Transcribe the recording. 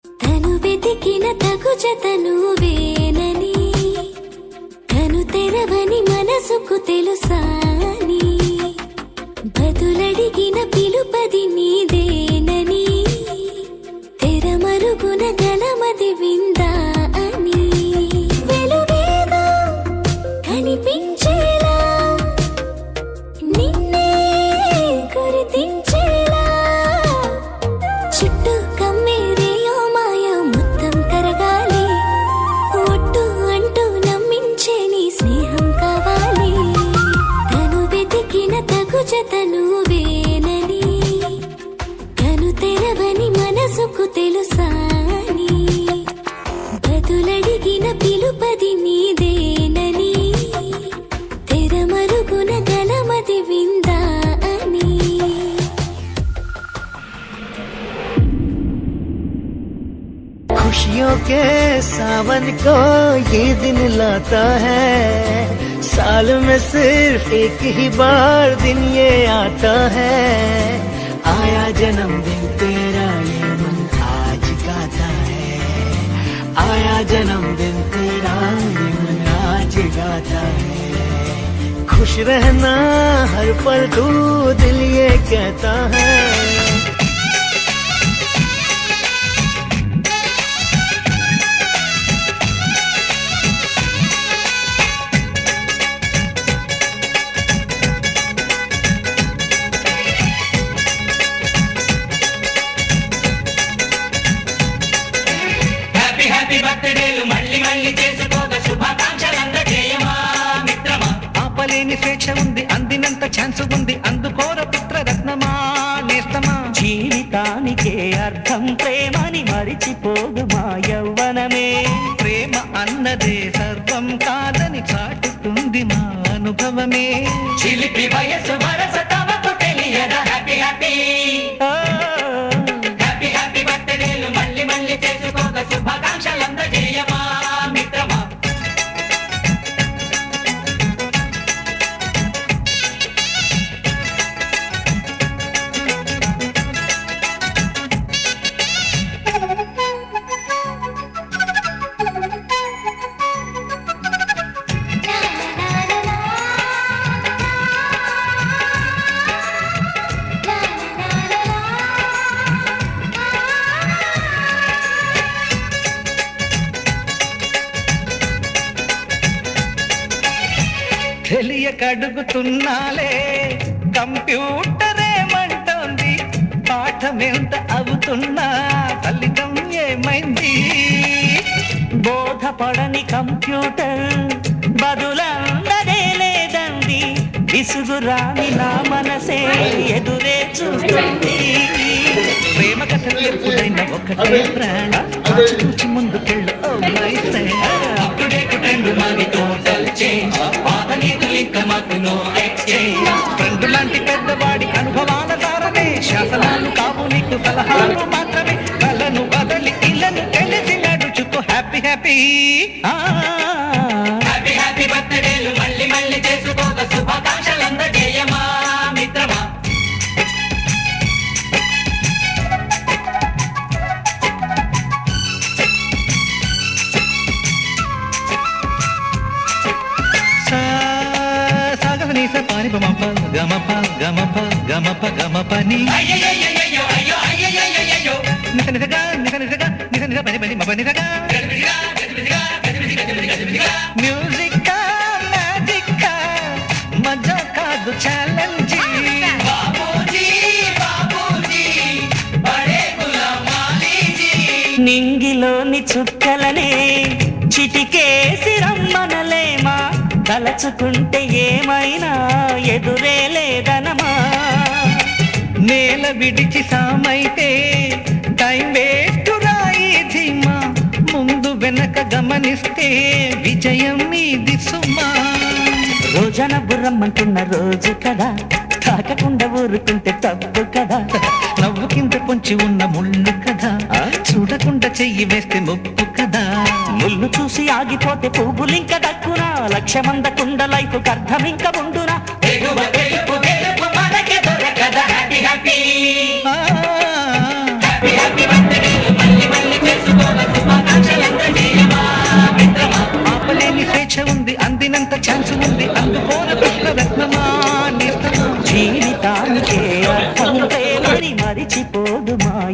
తను వెతికిన తగు జతను వేనని తను తెరవని మనసుకు తెలుసాని బదులడిగిన పిలుపది నీదేనని తెరమరుగున గలమది విందా అని వెలువేగా కనిపించేలా నిన్నే గుర్తించేలా చుట్టూ కమ్మేరేయో మాయ మొత్తం కరగాలి ఒట్టు అంటూ నమ్మించే నీ స్నేహం కావాలి తను వెతికిన తగు జతను వేనని తను తెరవని మనసుకు తెలుసాని బదులడిగిన పిలుపది నీదేనని తెరమరుగున గలమది విందా అని खुशियों के सावन को ये दिन लाता है साल में सिर्फ एक ही बार दिन ये आता है आया जन्मदिन तेरा ये मन आज गाता है आया जन्मदिन तेरा ये मन आज गाता है खुश रहना हर पल तू दिल ये कहता है హ్యాపీ బర్త్డేలు మళ్ళీ మళ్ళీ చేసుకోగా శుభాకాంక్షలందజేయమా మిత్రమా ఆపలేని స్వేచ్ఛ ఉంది అందినంత ఛాన్స్ ఉంది అందుకోర పుత్రరత్నమా నేస్తమా జీవితానికే అర్థం ప్రేమని మరిచిపోదు మా యవ్వనమే ప్రేమ అన్నదే సర్వం కాదని చాటుతుంది మా అనుభవమే చిలిపి వయసు వరస తమకు తెలియదా హ్యాపీ హ్యాపీ హ్యాపీ హ్యాపీ బర్త్డేలు మళ్ళీ మళ్ళీ చేసుకోగా శుభాకాంక్షలందజేయమా మిత్రమా తెలియకడుగుతున్నాలే కంప్యూటరేమంటోంది పాఠమెంత అవుతున్నా ఫలితం ఏమైంది బోధపడని కంప్యూటర్ బదులందరే లేదండి విసుగురాని నా మనసే ఎదురే చూస్తుంది ప్రేమ కథ ఎప్పుడైన ఒకటే ప్రాణ ఆచితూచి ముందుకెళ్ళు ఓ మై ఫ్రెండ్ అప్పుడేకు ట్రెండ్ మరి టోటల్ చేంజ్ పాత నీతులు ఇంకా మాకు నో ఎక్స్చేంజ్ ఫ్రెండ్ లాంటి పెద్దవాడి అనుభవాల ద్వారానే శాసనాలు కావు నీకు సలహాలు మాత్రమే కలను బదలి ఇళ్ళను తెలిసి నడుచుకో హ్యాపీ హ్యాపీ హ్యాపీ హ్యాపీ బర్త్డేలు మళ్ళీ మళ్ళీ చేసుకోగా శుభాకాంక్షలందజేయమా మిత్రమా సాగనీస పాని బమప గమప గమప గమప గమపని అయ్యయ్యయ్యయ్యో అయ్యో అయ్యయ్యయ్యయ్యో నిస నిసగా నిస నిసగా నిస నిస పని పని మప నిసగా గజిబిజిగా గజిబిజిగా గజిబిజిగా గజిబిజిగా మ్యూజిక్ మ్యాజిక్ మజా కాదు ఛాలెంజ్ బాబూజీ బాబూజీ బడే గులాం అలీజీ నింగిలోని చుక్కలనే చిటికేసి రమ్మనలేమా తలచుకుంటే ఏమైనా ఎదురే లేదనమా నేల విడిచి సామైతే టైం వేస్ట్ రాయి ధీమా ముందు వెనక గమనిస్తే విజయం మీది సుమా రోజన బుర్రమ్మంటున్న రోజు కదా తాకకుండా ఊరుకుంటే తప్పు కదా నవ్వు కింద పొంచి ఉన్న ముళ్ళు కదా చూడకుండా చెయ్యి వేస్తే ముప్పు కదా ముళ్ళు చూసి ఆగిపోతే పువ్వులింక దక్కునా లక్ష్యమందకుండ లైఫ్ అర్థం ఇంక ఉండునా మనకే దొరకదా హ్యాపీ హ్యాపీ ఆ హ్యాపీ హ్యాపీ బర్త్డే మళ్ళీ మళ్ళీ మరిచిపోదు మాయ